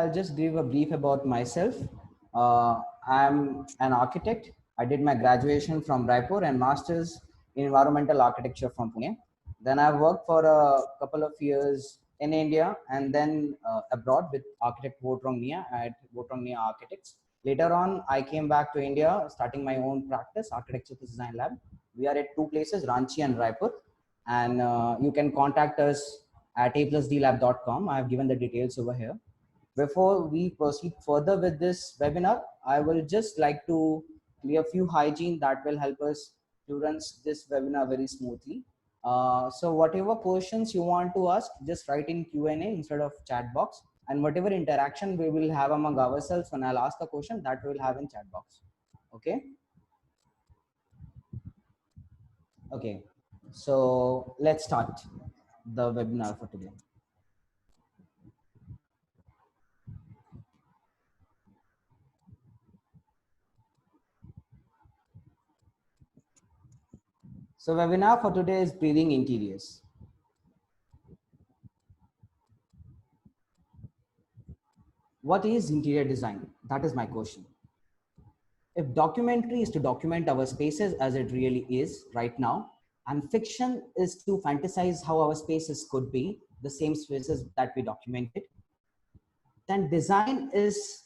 I'll just give a brief about myself. I'm an architect. I did my graduation from Raipur and master's in environmental architecture from Pune. Then I worked for a couple of years in India and then abroad with architect Votrong Mia at Votrong Mia Architects. Later on, I came back to India, starting my own practice, Architecture Design Lab. We are at two places, Ranchi and Raipur. And you can contact us at aplusdlab.com. I have given the details over here. Before we proceed further with this webinar, I will just like to clear a few hygiene that will help us to run this webinar very smoothly. So whatever questions you want to ask, just write in Q&A instead of chat box. And whatever interaction we will have among ourselves when I'll ask a question, that we will have in chat box. Okay. Okay. So let's start the webinar for today. So webinar for today is breathing interiors. What is interior design? That is my question. If documentary is to document our spaces as it really is right now, and fiction is to fantasize how our spaces could be, the same spaces that we documented, then design is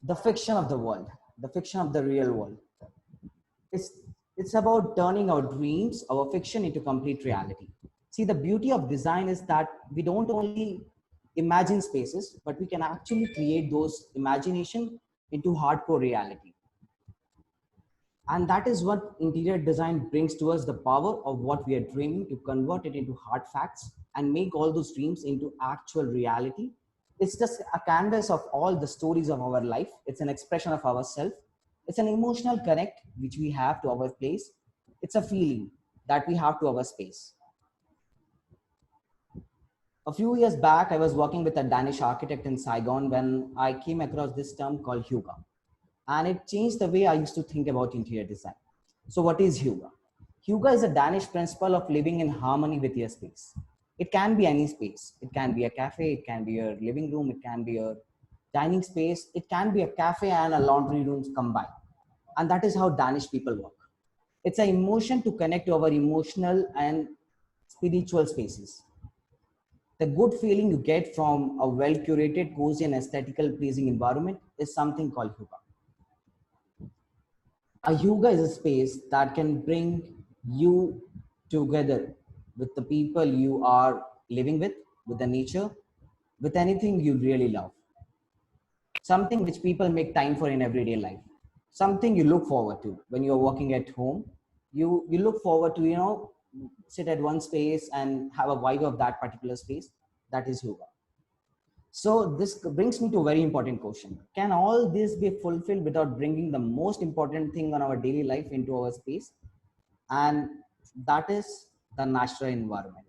the fiction of the world, the fiction of the real world. It's, it's about turning our dreams, our fiction into complete reality. See, the beauty of design is that we don't only imagine spaces, but we can actually create those imagination into hardcore reality. And that is what interior design brings to us, the power of what we are dreaming to convert it into hard facts and make all those dreams into actual reality. It's just a canvas of all the stories of our life. It's an expression of ourselves. It's an emotional connect which we have to our place. It's a feeling that we have to our space. A few years back, I was working with a Danish architect in Saigon when I came across this term called Hygge. And it changed the way I used to think about interior design. So what is Hygge? Hygge is a Danish principle of living in harmony with your space. It can be any space. It can be a cafe, it can be your living room, it can be your dining space, it can be a cafe and a laundry room combined. And that is how Danish people work. It's an emotion to connect to our emotional and spiritual spaces. The good feeling you get from a well curated, cozy, and aesthetical pleasing environment is something called Hygge. A yoga is a space that can bring you together with the people you are living with the nature, with anything you really love. Something which people make time for in everyday life. Something you look forward to when you're working at home. You look forward to, sit at one space and have a vibe of that particular space. That is yoga. So this brings me to a very important question. Can all this be fulfilled without bringing the most important thing on our daily life into our space? And that is the natural environment.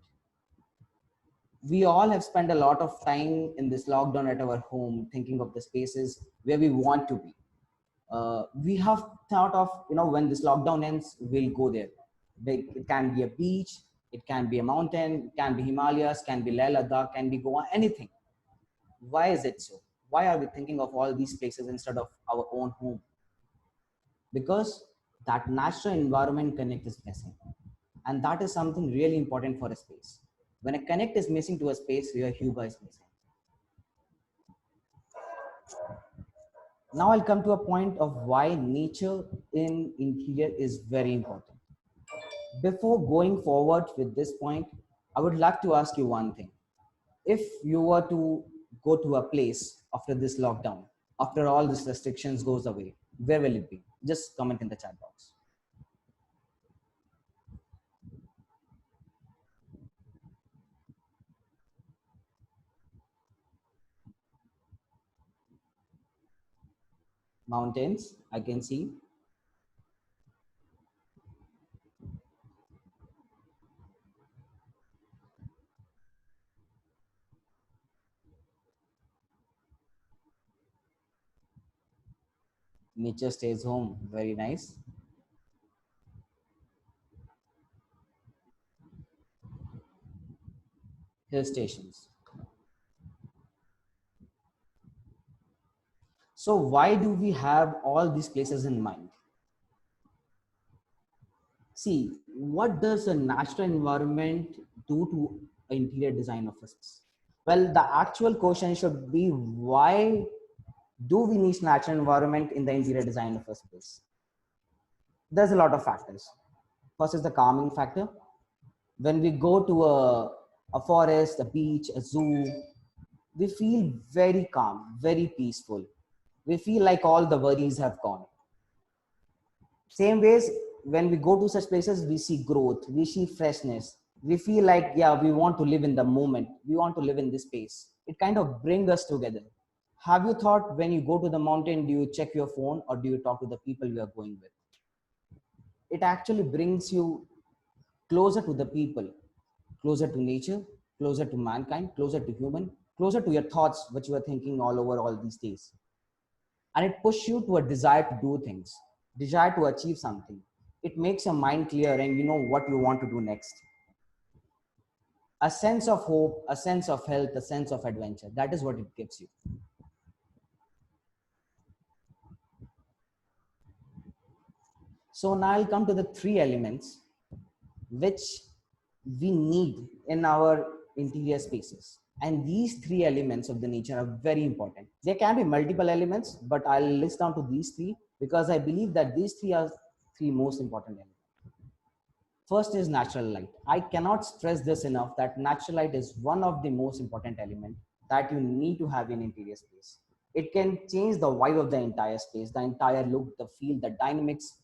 We all have spent a lot of time in this lockdown at our home thinking of the spaces where we want to be. We have thought of, when this lockdown ends, we'll go there. It can be a beach, it can be a mountain, it can be Himalayas, can be Leh Ladakh, can be Goa, anything. Why is it so? Why are we thinking of all these places instead of our own home? Because that natural environment connect is missing. And that is something really important for a space. When a connect is missing to a space, your hygge is missing. Now I'll come to a point of why nature in interior is very important. Before going forward with this point, I would like to ask you one thing. If you were to go to a place after this lockdown, after all these restrictions goes away, where will it be? Just comment in the chat box. Mountains, I can see. Nature stays home, very nice. Hill stations. So why do we have all these places in mind? See, what does a natural environment do to interior design of a space? Well, the actual question should be, why do we need natural environment in the interior design of a space? There's a lot of factors. First is the calming factor. When we go to a forest, a beach, a zoo, we feel very calm, very peaceful. We feel like all the worries have gone. Same ways, when we go to such places, we see growth, we see freshness. We feel like, yeah, we want to live in the moment. We want to live in this space. It kind of brings us together. Have you thought, when you go to the mountain, do you check your phone or do you talk to the people you are going with? It actually brings you closer to the people, closer to nature, closer to mankind, closer to human, closer to your thoughts, which you are thinking all over all these days. And it pushes you to a desire to do things, desire to achieve something. It makes your mind clear and you know what you want to do next. A sense of hope, a sense of health, a sense of adventure. That is what it gives you. So now I'll come to the three elements which we need in our interior spaces. And these three elements of the nature are very important. There can be multiple elements, but I'll list down to these three because I believe that these three are three most important elements. First is natural light. I cannot stress this enough that natural light is one of the most important elements that you need to have in interior space. It can change the vibe of the entire space, the entire look, the feel, the dynamics,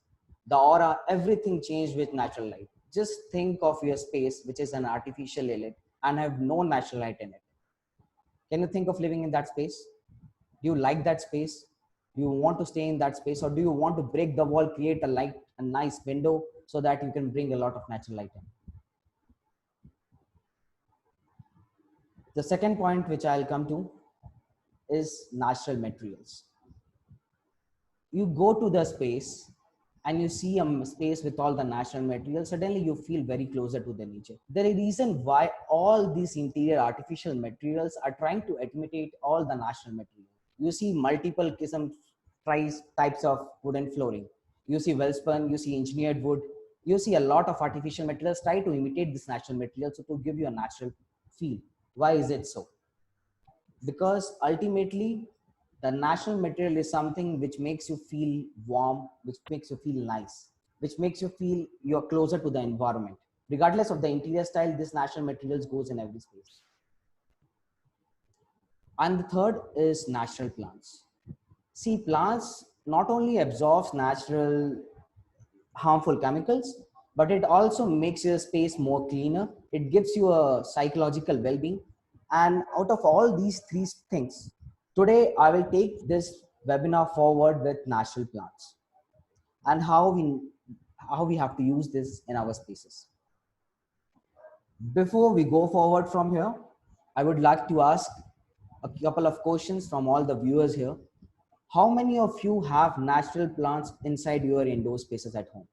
the aura, everything changed with natural light. Just think of your space, which is an artificial islet and have no natural light in it. Can you think of living in that space? Do you like that space? Do you want to stay in that space, or do you want to break the wall, create a light, a nice window so that you can bring a lot of natural light in? The second point which I'll come to is natural materials. You go to the space and you see a space with all the natural materials, suddenly you feel very closer to the nature. The reason why all these interior artificial materials are trying to imitate all the natural materials. You see multiple types of wooden flooring. You see well spun, you see engineered wood, you see a lot of artificial materials try to imitate this natural material so to give you a natural feel. Why is it so? Because ultimately the natural material is something which makes you feel warm, which makes you feel nice, which makes you feel you're closer to the environment. Regardless of the interior style, this natural materials goes in every space. And the third is natural plants. See, plants not only absorbs natural harmful chemicals, but it also makes your space more cleaner. It gives you a psychological well-being. And out of all these three things, today I will take this webinar forward with natural plants and how we have to use this in our spaces. Before we go forward from here, I would like to ask a couple of questions from all the viewers here. How many of you have natural plants inside your indoor spaces at home?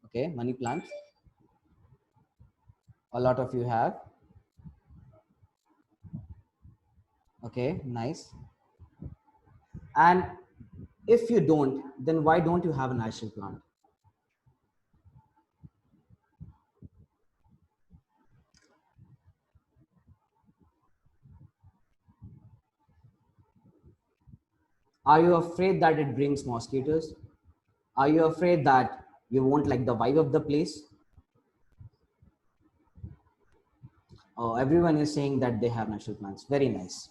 Okay, money plants. A lot of you have. Okay, nice. And if you don't, then why don't you have a natural plant? Are you afraid that it brings mosquitoes? Are you afraid that you won't like the vibe of the place? Everyone is saying that they have natural plants. Very nice.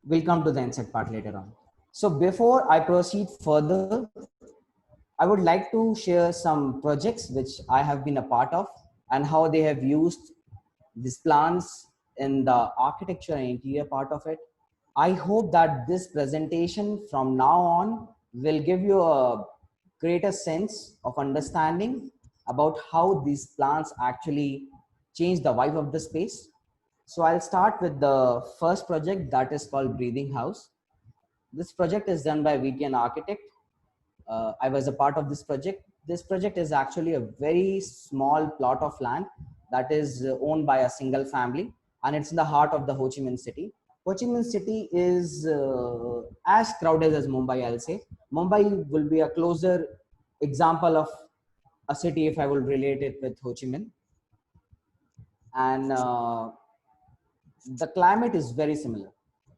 We'll come to the insect part later on. So before I proceed further, I would like to share some projects which I have been a part of and how they have used these plants in the architecture and interior part of it. I hope that this presentation from now on will give you a greater sense of understanding about how these plants actually change the vibe of the space, So I'll start with the first project, that is called Breathing House. This project is done by VTN Architect. I was a part of this project. This project is actually a very small plot of land that is owned by a single family, and it's in the heart of the Ho Chi Minh City. Ho Chi Minh City is as crowded as Mumbai, I'll say. Mumbai will be a closer example of a city if I will relate it with Ho Chi Minh. And the climate is very similar.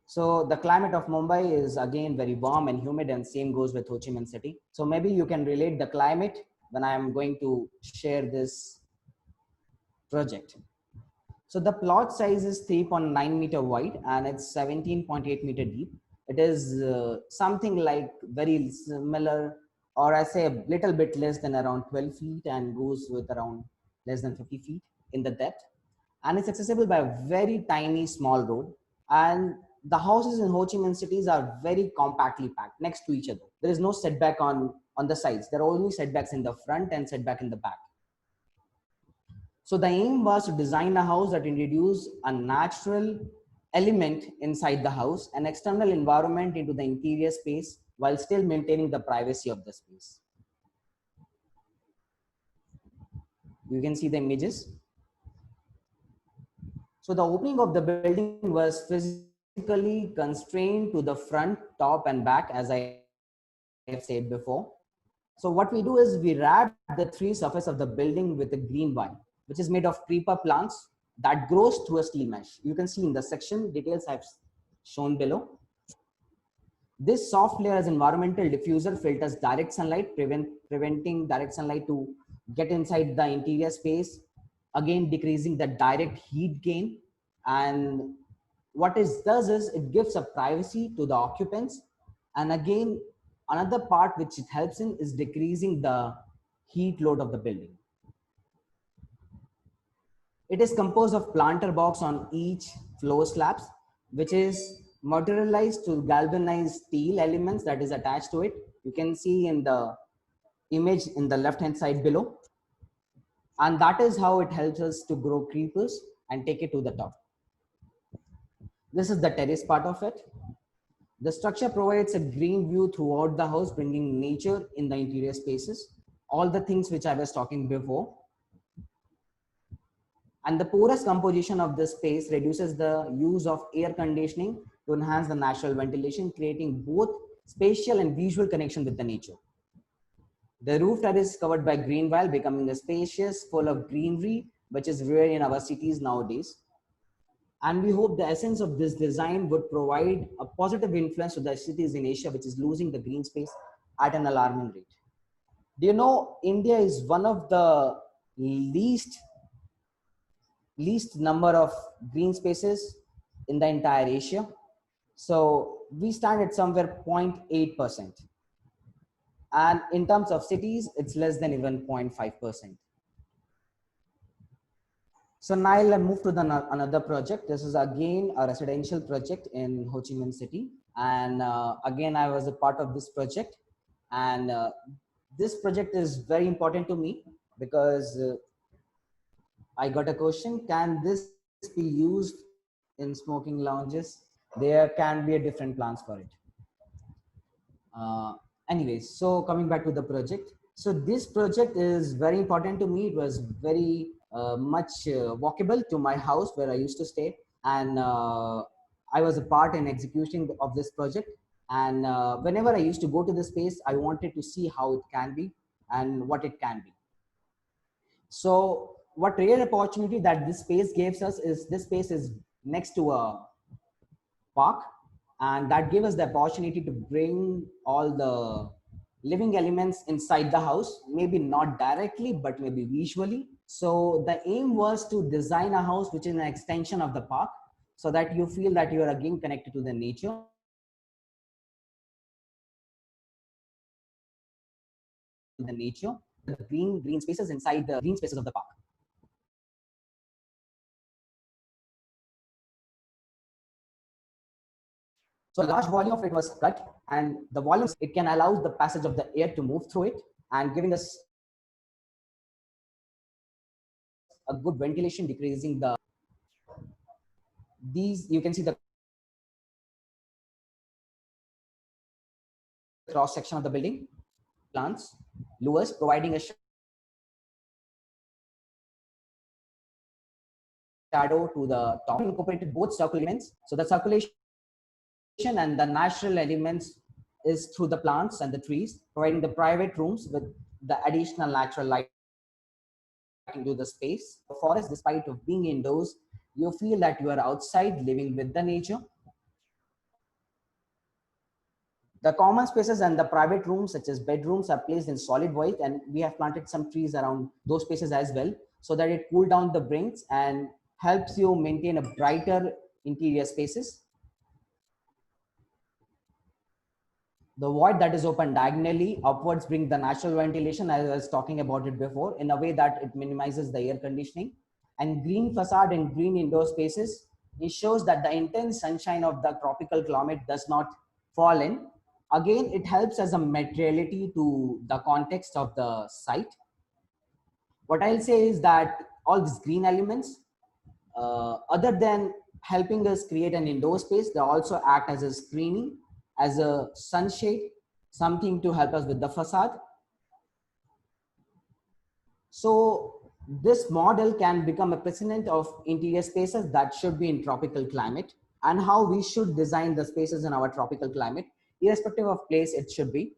So the climate of Mumbai is again very warm and humid, and same goes with Ho Chi Minh City. So maybe you can relate the climate when I am going to share this project. So the plot size is 3.9-meter wide and it's 17.8-meter deep. It is something like very similar, or I say a little bit less than around 12 feet, and goes with around less than 50 feet in the depth. And it's accessible by a very tiny small road. And the houses in Ho Chi Minh cities are very compactly packed next to each other. There is no setback on the sides. There are only setbacks in the front and setback in the back. So the aim was to design a house that introduced a natural element inside the house, an external environment into the interior space, while still maintaining the privacy of the space. You can see the images. So the opening of the building was physically constrained to the front, top, and back, as I have said before. So what we do is we wrap the three surface of the building with a green wire, which is made of creeper plants that grows through a steel mesh. You can see in the section details I've shown below. This soft layer as environmental diffuser filters direct sunlight, preventing direct sunlight to get inside the interior space, again decreasing the direct heat gain. And what it does is it gives a privacy to the occupants. And again, another part which it helps in is decreasing the heat load of the building. It is composed of planter box on each floor slabs, which is materialized to galvanized steel elements that is attached to it. You can see in the image in the left hand side below. And that is how it helps us to grow creepers and take it to the top. This is the terrace part of it. The structure provides a green view throughout the house, bringing nature in the interior spaces. All the things which I was talking before. And the porous composition of this space reduces the use of air conditioning to enhance the natural ventilation, creating both spatial and visual connection with the nature. The roof terrace is covered by green wall, becoming a spacious, full of greenery, which is rare in our cities nowadays. And we hope the essence of this design would provide a positive influence to the cities in Asia, which is losing the green space at an alarming rate. Do you know India is one of the least number of green spaces in the entire Asia? So we stand at somewhere 0.8%. And in terms of cities, it's less than even 0.5%. So now I'll move to another project. This is again a residential project in Ho Chi Minh City. And again, I was a part of this project. And this project is very important to me because I got a question, can this be used in smoking lounges? There can be a different plans for it. Anyways, so coming back to the project. So this project is very important to me. It was very much walkable to my house where I used to stay. And I was a part in execution of this project. And whenever I used to go to the space, I wanted to see how it can be and what it can be. So what rare opportunity that this space gives us is this space is next to a park, and that gave us the opportunity to bring all the living elements inside the house, maybe not directly, but maybe visually. So the aim was to design a house which is an extension of the park so that you feel that you are again connected to the nature. The nature, the green spaces inside the green spaces of the park. So a large volume of it was cut, and the volumes, it can allow the passage of the air to move through it and giving us a good ventilation, decreasing the. These, you can see the cross section of the building, plants, louvers providing a shadow to the top. Incorporated both circular elements. So the circulation and the natural elements is through the plants and the trees, providing the private rooms with the additional natural light into the space. The forest, despite of being indoors, you feel that you are outside living with the nature. The common spaces and the private rooms, such as bedrooms, are placed in solid white, and we have planted some trees around those spaces as well, so that it cool down the bricks and helps you maintain a brighter interior spaces. The void that is open diagonally upwards bring the natural ventilation, as I was talking about it before, in a way that it minimizes the air conditioning. And green facade and green indoor spaces ensures that the intense sunshine of the tropical climate does not fall in. Again, it helps as a materiality to the context of the site. What I'll say is that all these green elements, other than helping us create an indoor space, they also act as a screening, as a sunshade, something to help us with the facade. So this model can become a precedent of interior spaces that should be in tropical climate, and how we should design the spaces in our tropical climate, irrespective of place it should be.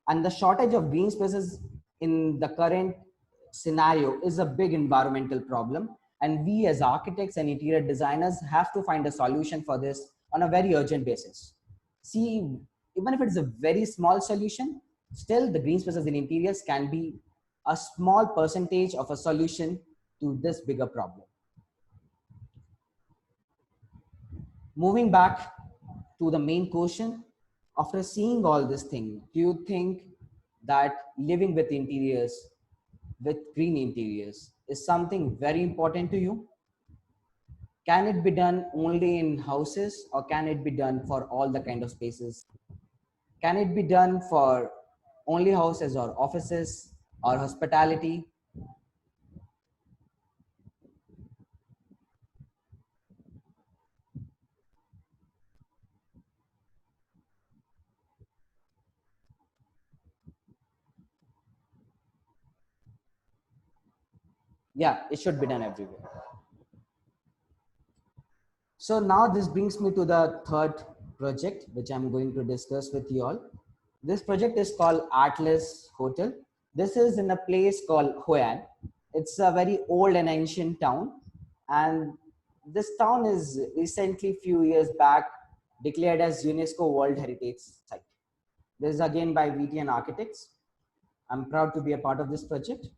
And the shortage of green spaces in the current scenario is a big environmental problem. And we as architects and interior designers have to find a solution for this on a very urgent basis. See, even if it's a very small solution, still the green spaces in interiors can be a small percentage of a solution to this bigger problem. Moving back to the main question, after seeing all this thing, do you think that living with interiors, with green interiors, is something very important to you? Can it be done only in houses, or can it be done for all the kind of spaces? Can it be done for only houses or offices or hospitality? Yeah, it should be done everywhere. So now this brings me to the third project, which I'm going to discuss with you all. This project is called Atlas Hotel. This is in a place called Hoi An. It's a very old and ancient town. And this town is recently, few years back, declared as UNESCO World Heritage Site. This is again by VTN Architects. I'm proud to be a part of this project.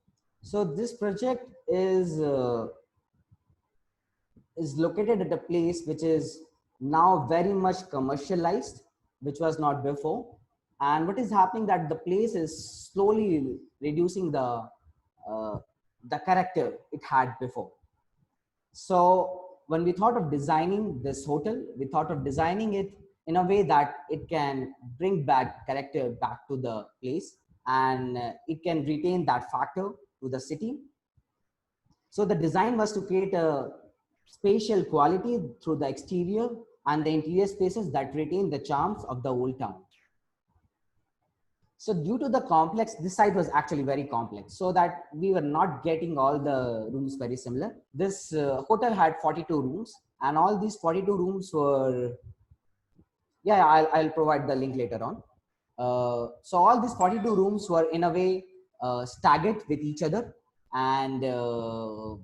So this project is located at a place which is now very much commercialized, which was not before. And what is happening that the place is slowly reducing uh, the character it had before. So when we thought of designing this hotel, we thought of designing it in a way that it can bring back character back to the place, and it can retain that factor to the city. So the design was to create a spatial quality through the exterior and the interior spaces that retain the charms of the old town. So due to the complex, this site was actually very complex, so that we were not getting all the rooms very similar. This hotel had 42 rooms, and all these 42 rooms were, yeah, I'll provide the link later on. So all these 42 rooms were in a way staggered with each other, and there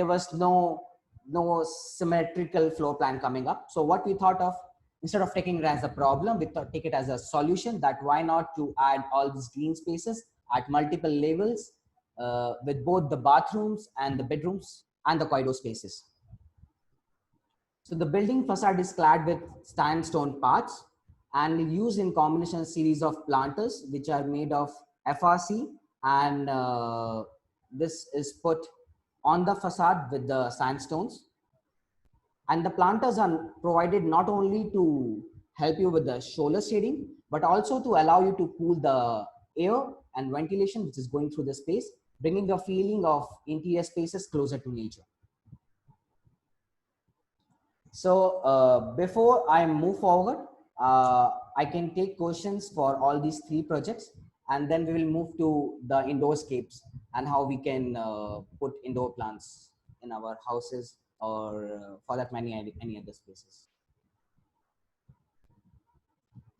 was no symmetrical floor plan coming up. So what we thought of, instead of taking it as a problem, we thought take it as a solution, that why not to add all these green spaces at multiple levels, with both the bathrooms and the bedrooms and the corridor spaces. So the building facade is clad with sandstone parts and used in combination series of planters, which are made of FRC, and this is put on the facade with the sandstones. And the planters are provided not only to help you with the solar shading, but also to allow you to cool the air and ventilation which is going through the space, bringing a feeling of interior spaces closer to nature. So before I move forward, I can take questions for all these three projects, and then we will move to the indoor scapes and how we can put indoor plants in our houses or for that any other spaces.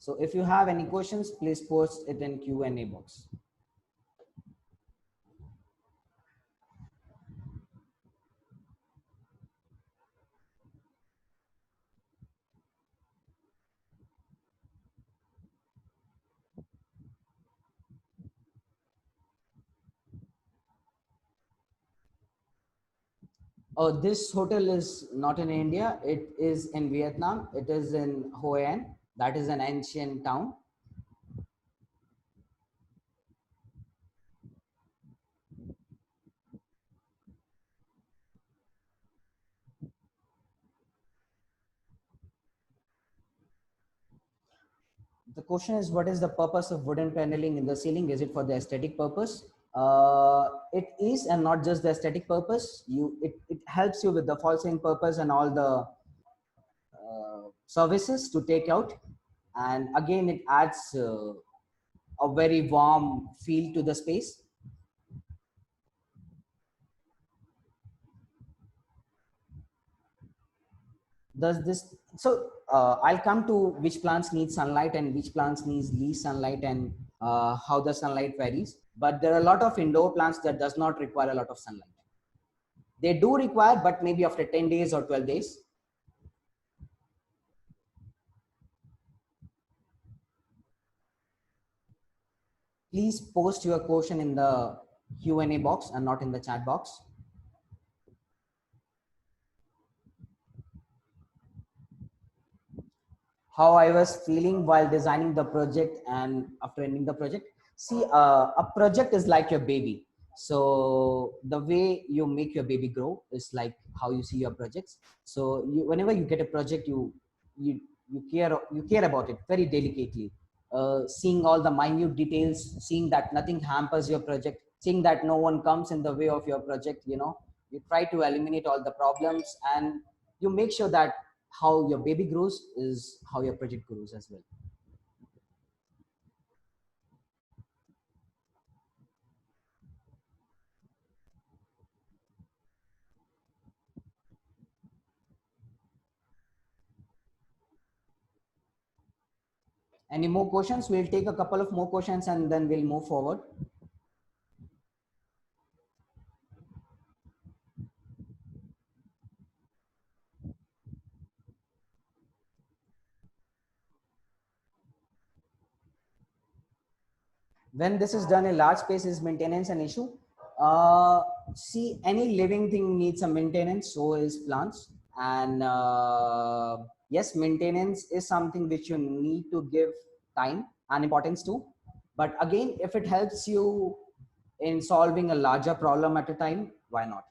So if you have any questions, please post it in Q&A box. Oh, this hotel is not in India. It is in Vietnam. It is in Hoi An. That is an ancient town. The question is, what is the purpose of wooden paneling in the ceiling? Is it for the aesthetic purpose? It is, and not just the aesthetic purpose. It helps you with the fall ceiling purpose and all the services to take out. And again, it adds a very warm feel to the space. Does this so I'll come to which plants need sunlight and which plants needs least sunlight, and how the sunlight varies. But there are a lot of indoor plants that does not require a lot of sunlight. They do require, but maybe after 10 days or 12 days. Please post your question in the Q&A box and not in the chat box. How I was feeling while designing the project and after ending the project. See, a project is like your baby. So the way you make your baby grow is like how you see your projects. So whenever you get a project, you you care about it very delicately. Seeing all the minute details, seeing that nothing hampers your project, seeing that no one comes in the way of your project. You try to eliminate all the problems, and you make sure that how your baby grows is how your project grows as well. Any more questions? We'll take a couple of more questions and then we'll move forward. When this is done in large space, is maintenance an issue? See, any living thing needs a maintenance, so is plants. And yes, maintenance is something which you need to give time and importance to. But again, if it helps you in solving a larger problem at a time, why not?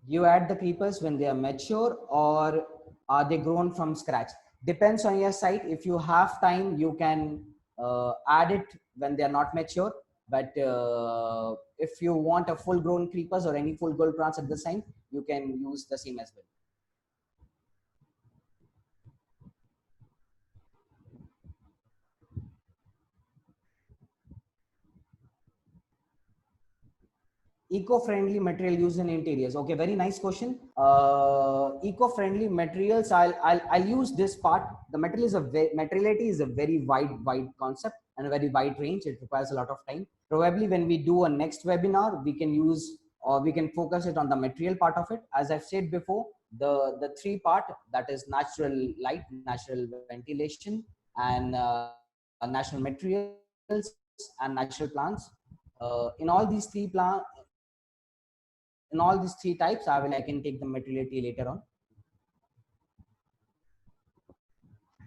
You add the creepers when they are mature, or are they grown from scratch? Depends on your site. If you have time, you can add it when they are not mature. But if you want a full grown creepers or any full grown plants at the same, you can use the same as well. Eco-friendly material used in interiors. Okay, very nice question. Eco-friendly materials. I'll use this part. The material is materiality is a very wide concept and a very wide range. It requires a lot of time. Probably when we do a next webinar, we can use, or we can focus it on the material part of it. As I've said before, the three part, that is natural light, natural ventilation, and natural materials and natural plants. In all these three plants, in all these three types, I can take the materiality later on.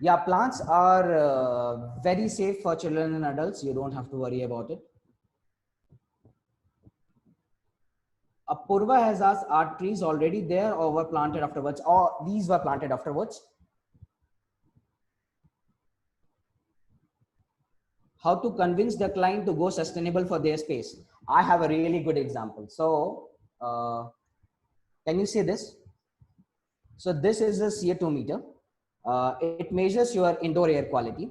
Yeah, plants are very safe for children and adults. You don't have to worry about it. Purva has asked, are trees already there or were planted afterwards? Or these were planted afterwards? how to convince the client to go sustainable for their space. I have a really good example. So can you see this? So this is a CO2 meter. It measures your indoor air quality.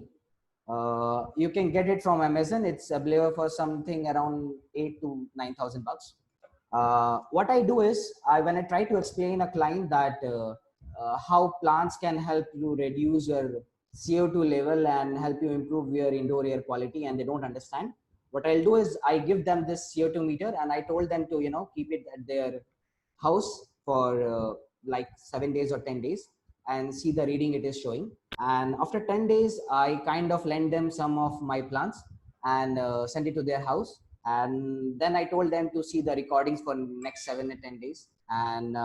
You can get it from Amazon. It's available for something around 8 to 9,000 bucks. What I do is, when I try to explain a client that how plants can help you reduce your CO2 level and help you improve your indoor air quality, and they don't understand, what I'll do is I give them this CO2 meter, and I told them to keep it at their house for like 7 days or 10 days and see the reading it is showing. And after 10 days, I kind of lend them some of my plants and send it to their house. And then I told them to see the recordings for next 7 or 10 days, and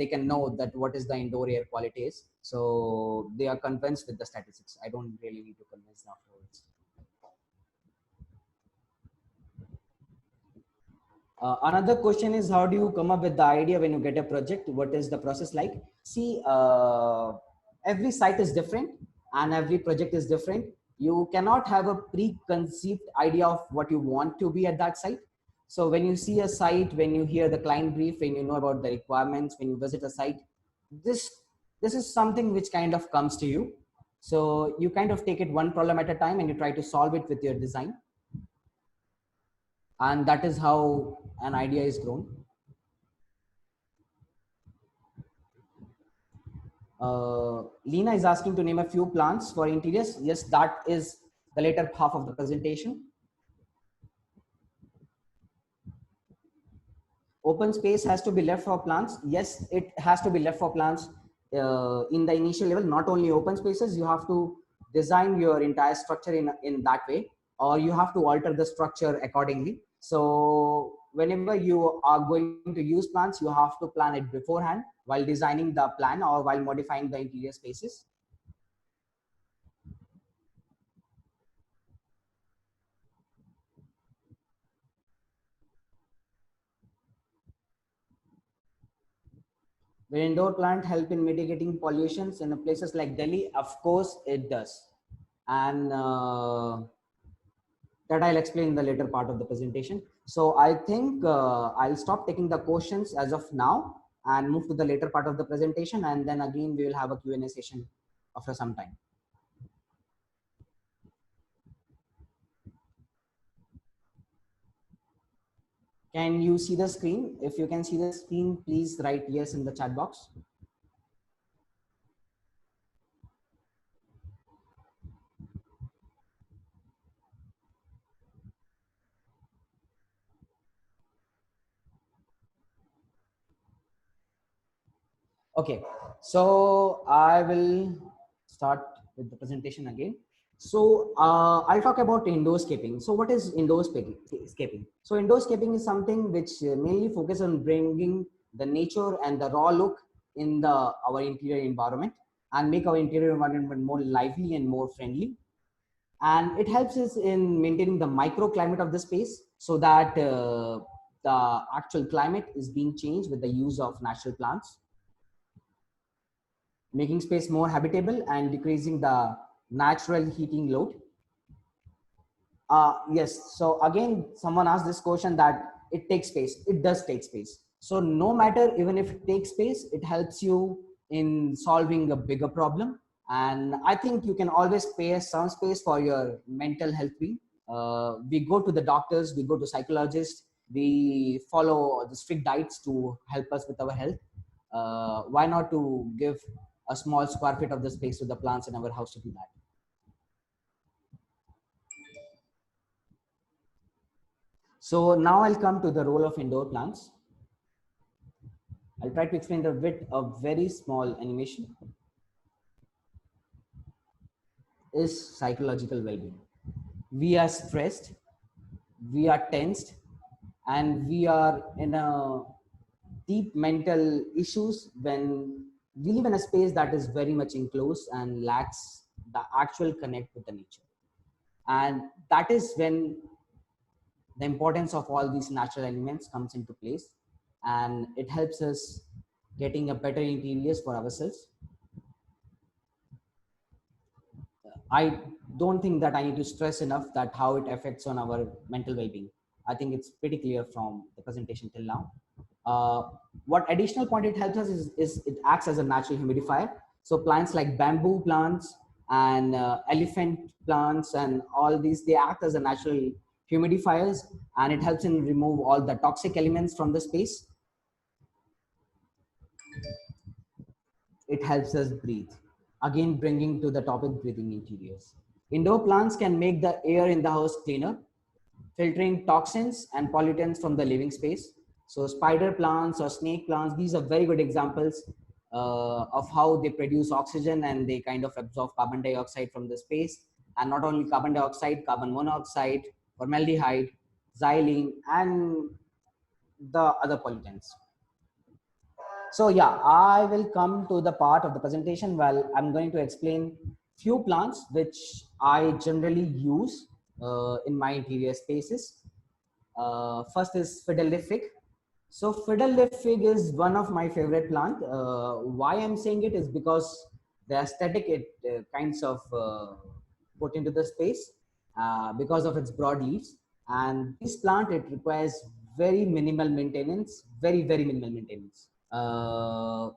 they can know that what is the indoor air quality is. So they are convinced with the statistics. I don't really need to convince them afterwards. Another question is, how do you come up with the idea when you get a project? What is the process like? See, every site is different and every project is different. You cannot have a preconceived idea of what you want to be at that site. So when you see a site, when you hear the client brief, when you know about the requirements, when you visit a site, this this is something which kind of comes to you. So you kind of take it one problem at a time and you try to solve it with your design, and that is how an idea is grown. Lena is asking to name a few plants for interiors. Yes, that is the later half of the presentation. Open space has to be left for plants. Yes, it has to be left for plants in the initial level. Not only open spaces, you have to design your entire structure in that way, or you have to alter the structure accordingly. So whenever you are going to use plants, you have to plan it beforehand while designing the plan or while modifying the interior spaces. Will indoor plant help in mitigating pollutions in places like Delhi? Of course, it does. And that I'll explain in the later part of the presentation. So I think I'll stop taking the questions as of now and move to the later part of the presentation. And then again, we will have a Q&A session after some time. Can you see the screen? If you can see the screen, please write yes in the chat box. Okay, so I will start with the presentation again. So I'll talk about indoorscaping. So what is indoorscaping? So indoorscaping is something which mainly focuses on bringing the nature and the raw look in our interior environment and make our interior environment more lively and more friendly. And it helps us in maintaining the microclimate of the space so that the actual climate is being changed with the use of natural plants, making space more habitable and decreasing the natural heating load. Yes, so again, someone asked this question that it takes space. It does take space. So no matter, even if it takes space, it helps you in solving a bigger problem. And I think you can always spare some space for your mental health being. We go to the doctors, we go to psychologists, we follow the strict diets to help us with our health. Why not to give a small square feet of the space to the plants in our house to do that? So now I'll come to the role of indoor plants. I'll try to explain the with a very small animation. Is psychological well-being. We are stressed, we are tensed, and we are in a deep mental issues when we live in a space that is very much enclosed and lacks the actual connect with the nature. And that is when the importance of all these natural elements comes into place, and it helps us getting a better interiors for ourselves. I don't think that I need to stress enough that how it affects on our mental well-being. I think it's pretty clear from the presentation till now. Uh, what additional point it helps us is it acts as a natural humidifier. So plants like bamboo plants and elephant plants and all these, they act as a natural humidifiers, and it helps in remove all the toxic elements from the space. It helps us breathe. Again, bringing to the topic breathing interiors. Indoor plants can make the air in the house cleaner, filtering toxins and pollutants from the living space. So spider plants or snake plants, these are very good examples of how they produce oxygen and they kind of absorb carbon dioxide from the space. And not only carbon dioxide, carbon monoxide, formaldehyde, xylene, and the other pollutants. So yeah, I will come to the part of the presentation where I'm going to explain few plants which I generally use in my interior spaces. First is fiddle leaf fig. So fiddle leaf fig is one of my favorite plant. Why I'm saying it is because the aesthetic it kinds of put into the space because of its broad leaves. And this plant, it requires very minimal maintenance, very minimal maintenance. The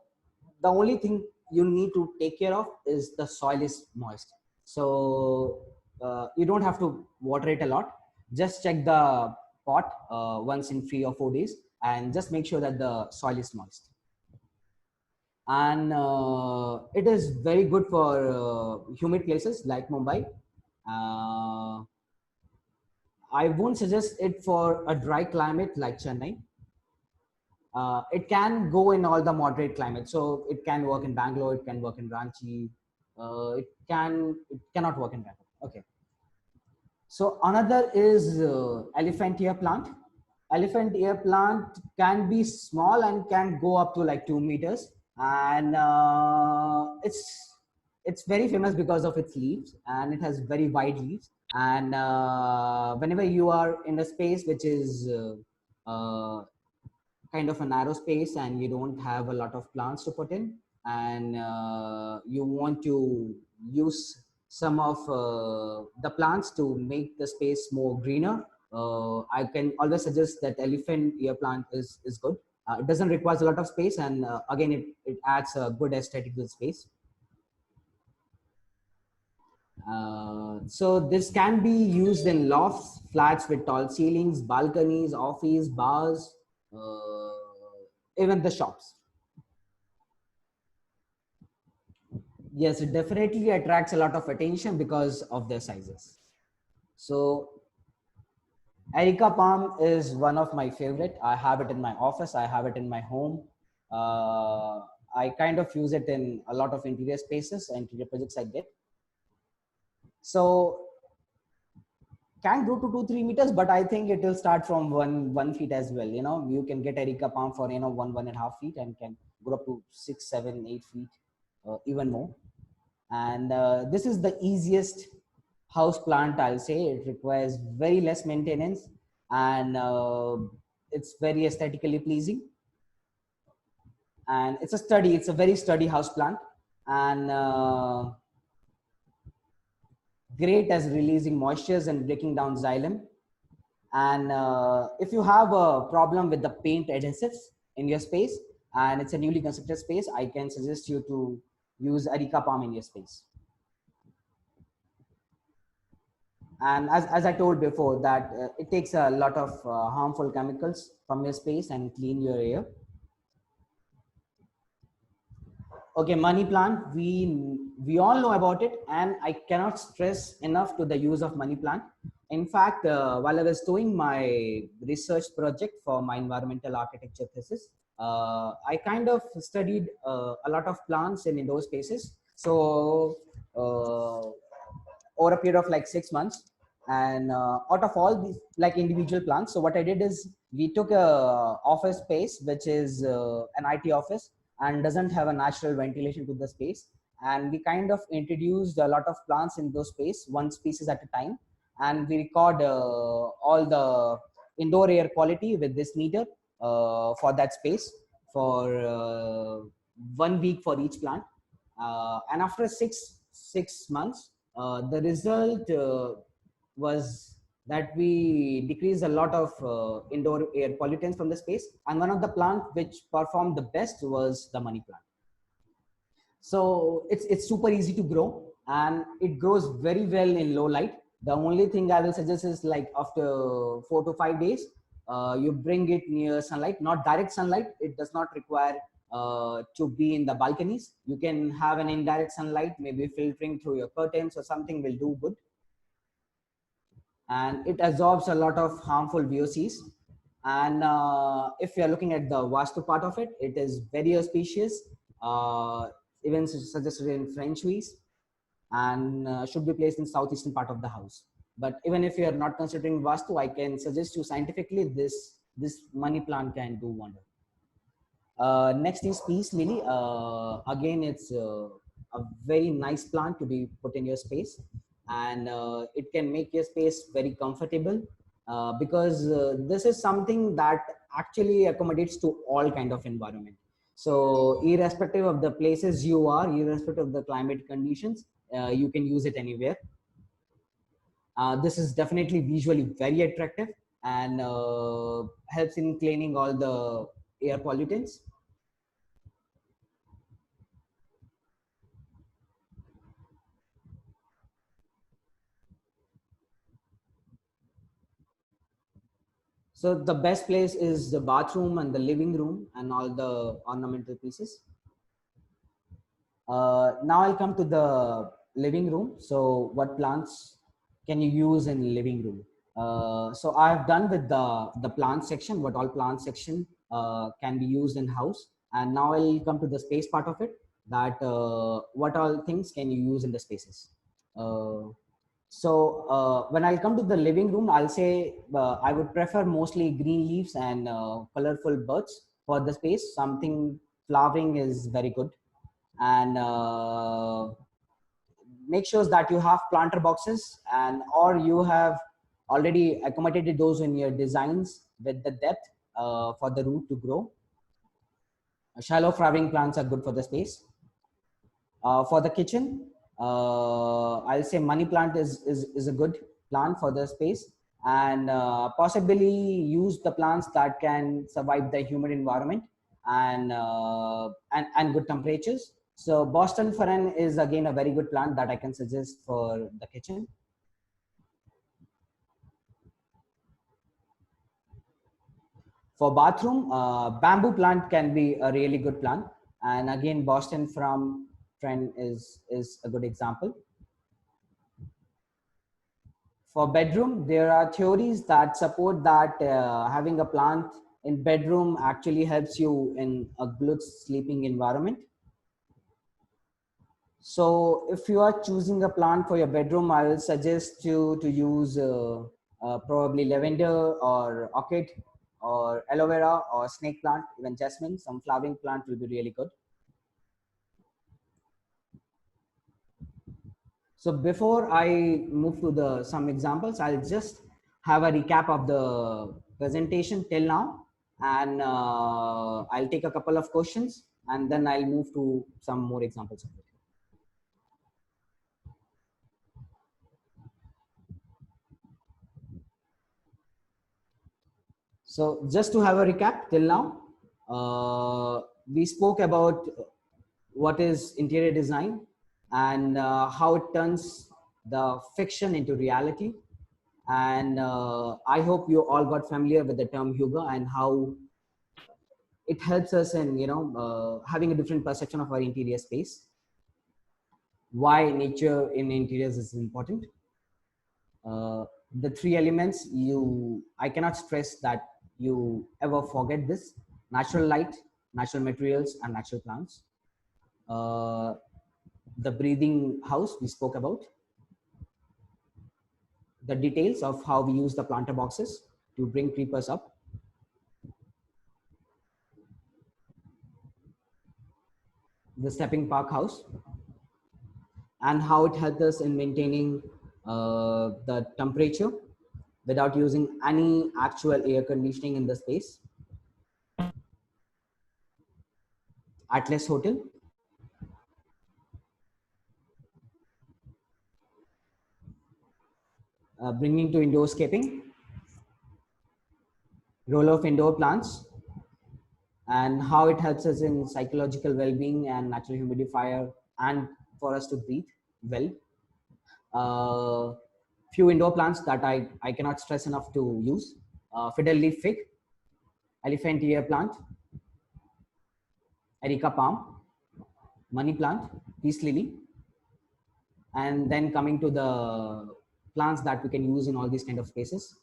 only thing you need to take care of is the soil is moist. So you don't have to water it a lot. Just check the pot once in 3 or 4 days and just make sure that the soil is moist. And it is very good for humid places like Mumbai. Uh, I won't suggest it for a dry climate like Chennai. It can go in all the moderate climates. So it can work in Bangalore, it can work in Ranchi, it cannot work in Bangalore. Okay. So another is elephant ear plant. Elephant ear plant can be small and can go up to like 2 meters, and it's very famous because of its leaves, and it has very wide leaves. And whenever you are in a space which is kind of a narrow space and you don't have a lot of plants to put in, and you want to use some of the plants to make the space more greener, I can always suggest that elephant ear plant is good. It doesn't require a lot of space, and again it adds a good aesthetic to the space. So this can be used in lofts, flats with tall ceilings, balconies, office, bars, uh, even the shops. Yes, it definitely attracts a lot of attention because of their sizes. So Erica palm is one of my favorite. I have it in my office. I have it in my home. Uh, I kind of use it in a lot of interior spaces, interior projects I get. So can grow to 2-3 meters, but I think it will start from 1 feet as well. You know, you can get Erica palm for 1.5 feet and can grow up to 6, 7, 8 feet, even more. And this is the easiest house plant, I'll say. It requires very less maintenance, and it's very aesthetically pleasing, and it's a very sturdy house plant, and great as releasing moistures and breaking down xylem. And if you have a problem with the paint adhesives in your space and it's a newly constructed space, I can suggest you to use Erica palm in your space. And as I told before that it takes a lot of harmful chemicals from your space and clean your air. Okay, money plant, we all know about it, and I cannot stress enough to the use of money plant. In fact, while I was doing my research project for my environmental architecture thesis, I kind of studied a lot of plants in indoor spaces. So over a period of like 6 months, and out of all these like individual plants, so what I did is we took a office space which is an IT office and doesn't have a natural ventilation to the space, and we kind of introduced a lot of plants in those space, one species at a time, and we record all the indoor air quality with this meter for that space for 1 week for each plant, and after six months The result was that we decreased a lot of indoor air pollutants from the space. And one of the plants which performed the best was the money plant. So it's super easy to grow and it grows very well in low light. The only thing I will suggest is like after 4 to 5 days, you bring it near sunlight, not direct sunlight. It does not require to be in the balconies. You can have an indirect sunlight, maybe filtering through your curtains or something will do good. And it absorbs a lot of harmful VOCs. And if you're looking at the Vastu part of it, it is very auspicious, even suggested in French Suisse, and should be placed in southeastern part of the house. But even if you're not considering Vastu, I can suggest you scientifically this money plant can do wonder. Next is peace lily. Again, it's a very nice plant to be put in your space, and it can make your space very comfortable because this is something that actually accommodates to all kind of environment. So irrespective of the places you are, irrespective of the climate conditions, you can use it anywhere. This is definitely visually very attractive and helps in cleaning all the air pollutants. So the best place is the bathroom and the living room and all the ornamental pieces. Now I'll come to the living room. So what plants can you use in living room? So I've done with the plant section, what all plant section can be used in house. And now I'll come to the space part of it, that what all things can you use in the spaces. Uh, when I'll come to the living room, I'll say I would prefer mostly green leaves and colorful birds for the space. Something flowering is very good. And make sure that you have planter boxes and or you have already accommodated those in your designs with the depth for the root to grow. Shallow flowering plants are good for the space. For the kitchen, I'll say money plant is a good plant for the space, and possibly use the plants that can survive the humid environment and and good temperatures. So Boston fern is again a very good plant that I can suggest for the kitchen. For bathroom, bamboo plant can be a really good plant, and again Boston fern is a good example. For bedroom, there are theories that support that having a plant in bedroom actually helps you in a good sleeping environment. So if you are choosing a plant for your bedroom, I will suggest you to use probably lavender or orchid or aloe vera or snake plant, even jasmine. Some flowering plant will be really good. So before I move to the some examples, I'll just have a recap of the presentation till now, and I'll take a couple of questions, and then I'll move to some more examples of it. So just to have a recap till now, we spoke about what is interior design and how it turns the fiction into reality. And I hope you all got familiar with the term hygge and how it helps us in having a different perception of our interior space. Why nature in interiors is important. Uh, the three elements I cannot stress that you ever forget this: natural light, natural materials, and natural plants. Uh, the breathing house we spoke about, the details of how we use the planter boxes to bring creepers up, the stepping park house, and how it helps us in maintaining the temperature without using any actual air conditioning in the space. Atlas Hotel, bringing to indoorscaping, role of indoor plants, and how it helps us in psychological well-being and natural humidifier and for us to breathe well. Few indoor plants that I cannot stress enough to use: fiddle leaf fig, elephant ear plant, erica palm, money plant, peace lily, and then coming to the plants that we can use in all these kind of spaces.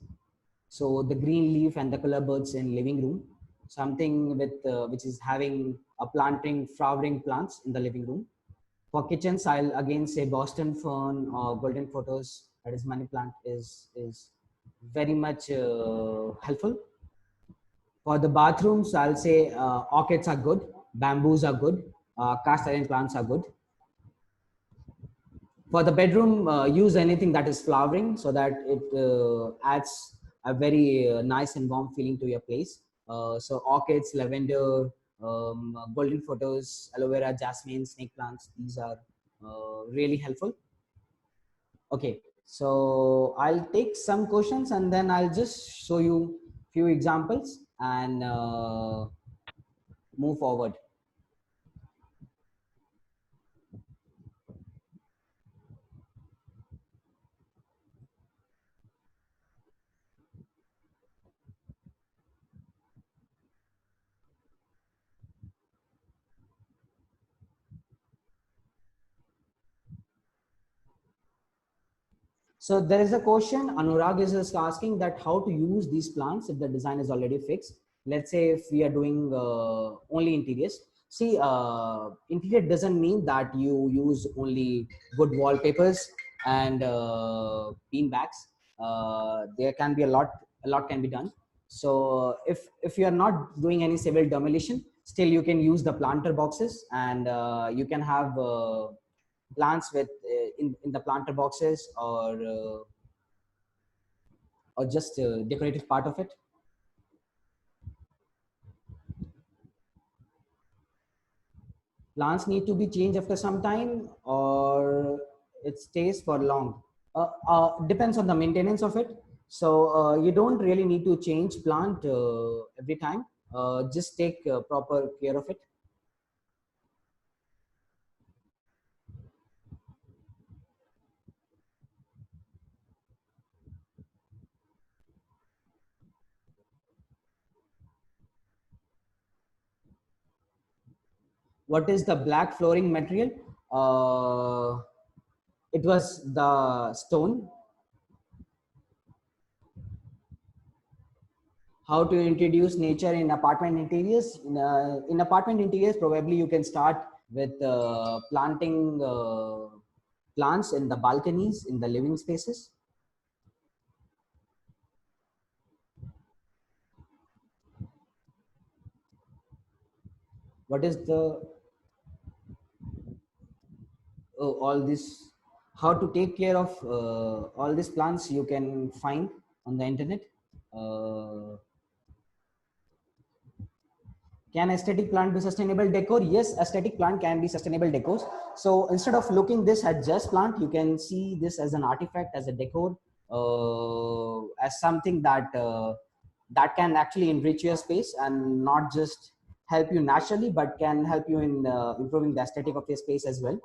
So the green leaf and the color birds in living room, something with which is having a planting flowering plants in the living room. For kitchens, I'll again say Boston fern or golden photos, that is money plant, is very much helpful. For the bathrooms, I'll say orchids are good, bamboos are good, cast iron plants are good. For the bedroom, use anything that is flowering so that it adds a very nice and warm feeling to your place. So orchids, lavender, golden photos, aloe vera, jasmine, snake plants, these are really helpful. Okay, so I'll take some questions and then I'll just show you few examples and move forward. So there is a question, Anurag is just asking that how to use these plants if the design is already fixed. Let's say if we are doing only interiors. See, interior doesn't mean that you use only good wallpapers and bean bags. There can be a lot can be done. So if you are not doing any civil demolition, still you can use the planter boxes and you can have plants with in the planter boxes or just decorative part of it. Plants need to be changed after some time or it stays for long. Depends on the maintenance of it. So you don't really need to change plant every time. Just take proper care of it. What is the black flooring material? It was the stone. How to introduce nature in apartment interiors? In apartment interiors, probably you can start with planting plants in the balconies, in the living spaces. What is the all this? How to take care of all these plants you can find on the internet. uh, Can aesthetic plant be sustainable decor? Yes, aesthetic plant can be sustainable decors. So instead of looking this as just plant, you can see this as an artifact, as a decor, as something that can actually enrich your space and not just help you naturally, but can help you in improving the aesthetic of your space as well.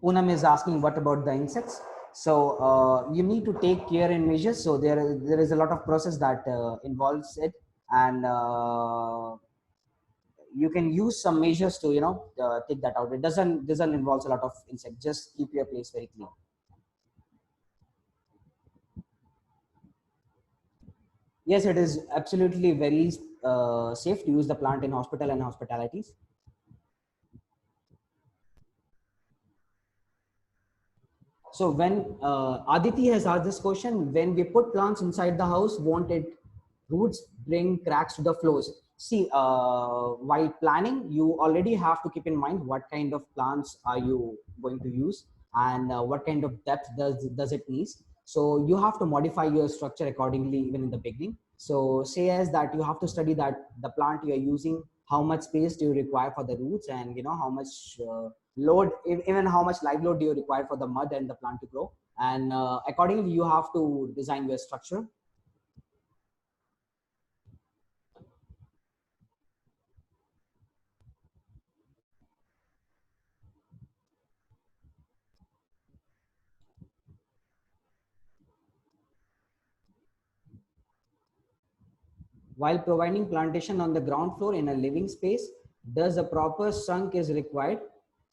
Poonam is asking what about the insects. So you need to take care and measures. So there is a lot of process that involves it, and you can use some measures to take that out. It doesn't involve a lot of insect. Just keep your place very clean. Yes, it is absolutely very safe to use the plant in hospital and hospitalities. So when Aditi has asked this question, when we put plants inside the house, won't it roots bring cracks to the floors? See, while planning, you already have to keep in mind what kind of plants are you going to use and what kind of depth does it need. So you have to modify your structure accordingly, even in the beginning. So say as that you have to study that the plant you are using how much space do you require for the roots, and how much load, even how much live load do you require for the mud and the plant to grow. And accordingly, you have to design your structure. While providing plantation on the ground floor in a living space, does a proper sunk is required?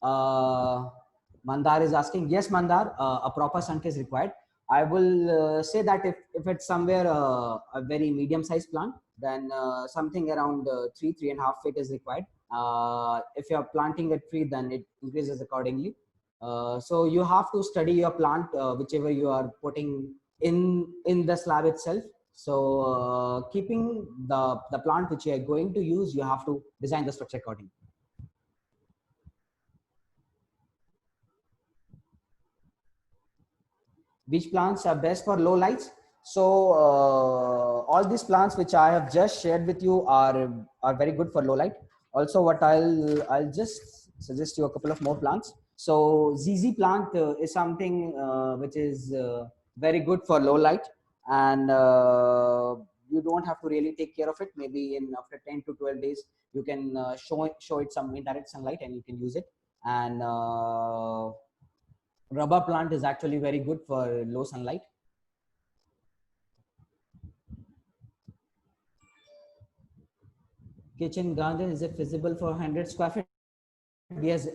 Mandar is asking. Yes, Mandar, a proper sunk is required. I will say that if it's somewhere a very medium sized plant, then something around 3.5 feet is required. If you're planting a tree, then it increases accordingly. So you have to study your plant, whichever you are putting in the slab itself. So keeping the plant which you are going to use, you have to design the structure accordingly. Which plants are best for low lights? So all these plants which I have just shared with you are very good for low light. Also, what I'll just suggest you a couple of more plants. So ZZ plant is something which is very good for low light, and you don't have to really take care of it. Maybe in after 10 to 12 days, you can show it some indirect sunlight and you can use it. And rubber plant is actually very good for low sunlight. Kitchen garden, is it feasible for 100 square feet? Yes,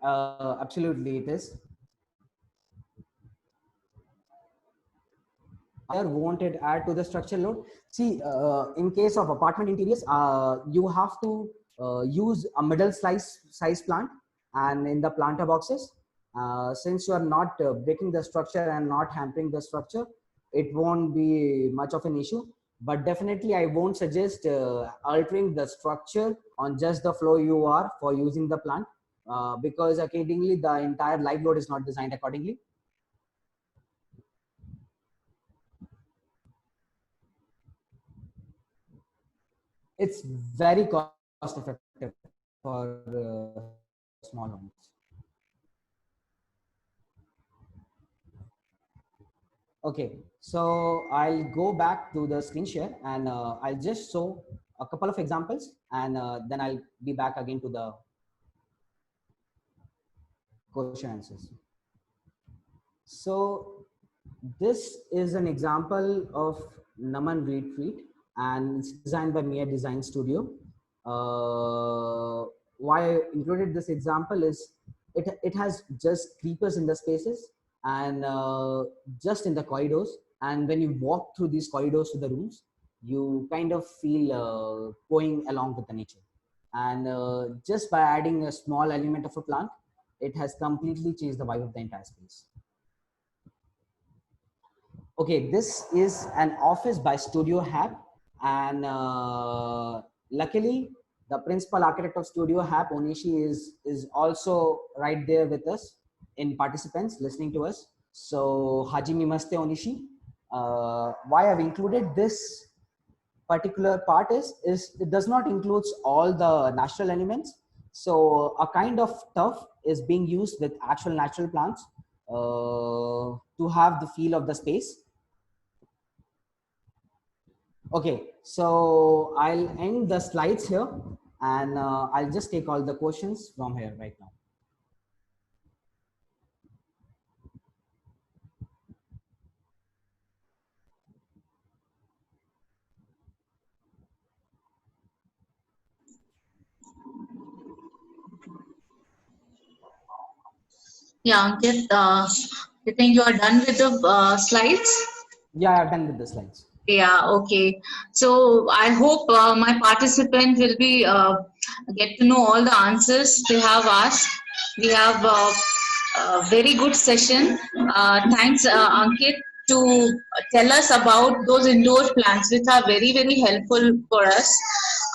absolutely it is. Won't it add to the structural load? See, in case of apartment interiors, you have to use a middle size plant, and in the planter boxes, since you are not breaking the structure and not hampering the structure, it won't be much of an issue. But definitely, I won't suggest altering the structure on just the floor you are for using the plant, because accordingly, the entire live load is not designed accordingly. It's very cost effective for small homes. Okay, so I'll go back to the screen share, and I'll just show a couple of examples, and then I'll be back again to the question answers. So this is an example of Naman retreat, and it's designed by Mia Design Studio. Why I included this example is it has just creepers in the spaces, and just in the corridors. And when you walk through these corridors to the rooms, you kind of feel going along with the nature. And just by adding a small element of a plant, it has completely changed the vibe of the entire space. Okay, this is an office by Studio Hab, and luckily the principal architect of Studio Hab, Onishi, is also right there with us in participants listening to us. So Hajime Maste Onishi. Why I've included this particular part is it does not include all the natural elements. So a kind of turf is being used with actual natural plants to have the feel of the space. Okay, so I'll end the slides here, and I'll just take all the questions from here right now. Yeah, Ankit, you think you are done with the slides? Yeah, I've done with the slides. Yeah, okay. So I hope my participant will be get to know all the answers they have asked. We have a very good session. Thanks, Ankit, to tell us about those indoor plants, which are very, very helpful for us.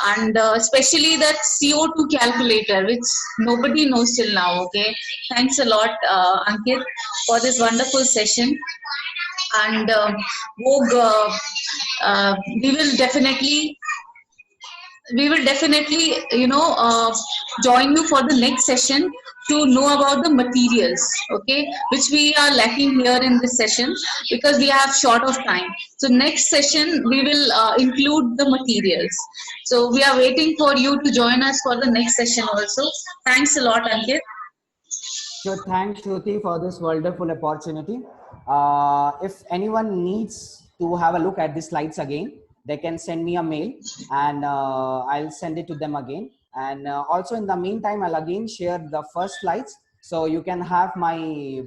And especially that CO2 calculator, which nobody knows till now. Okay. Thanks a lot, Ankit, for this wonderful session. And Vogue we will definitely join you for the next session to know about the materials, okay, which we are lacking here in this session because we have short of time. So next session we will include the materials. So we are waiting for you to join us for the next session also. Thanks a lot, Ankit. So thanks, Shruti, for this wonderful opportunity. If anyone needs to have a look at the slides again, they can send me a mail and I'll send it to them again. And also in the meantime, I'll again share the first slides. So you can have my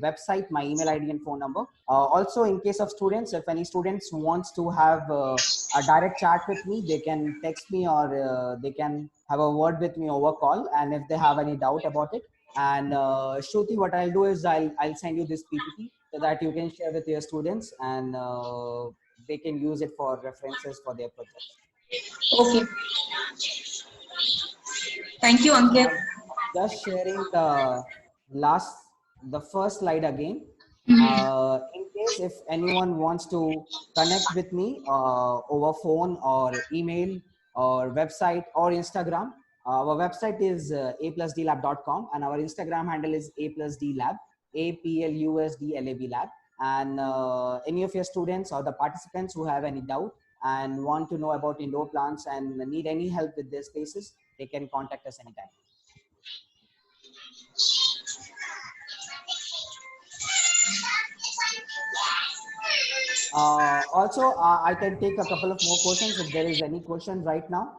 website, my email ID and phone number. Also, in case of students, if any students wants to have a direct chat with me, they can text me or they can have a word with me over call. And if they have any doubt about it, and Shruti, what I'll do is I'll send you this PPT so that you can share with your students and they can use it for references for their projects. Okay. Thank you, Ankit. I'm just sharing the first slide again. In case if anyone wants to connect with me over phone or email or website or Instagram, our website is aplusdlab.com and our Instagram handle is aplusdlab, APLUSDLAB lab. And any of your students or the participants who have any doubt and want to know about indoor plants and need any help with their spaces, they can contact us anytime. Also, I can take a couple of more questions if there is any question right now.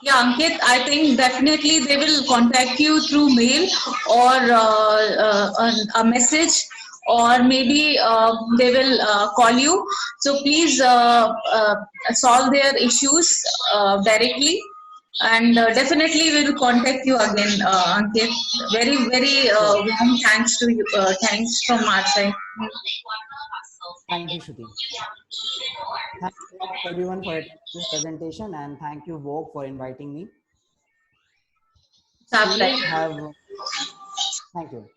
Yeah, Ankit, I think definitely they will contact you through mail or a message, or maybe they will call you. So please solve their issues directly, and definitely we will contact you again, Ankit. Very, very Sure. warm thanks to you. Thanks from our side. Thank you, Shruti. Thank you so much, everyone, for attending this presentation, and thank you, Vogue, for inviting me. It's our See you. pleasure. Thank you.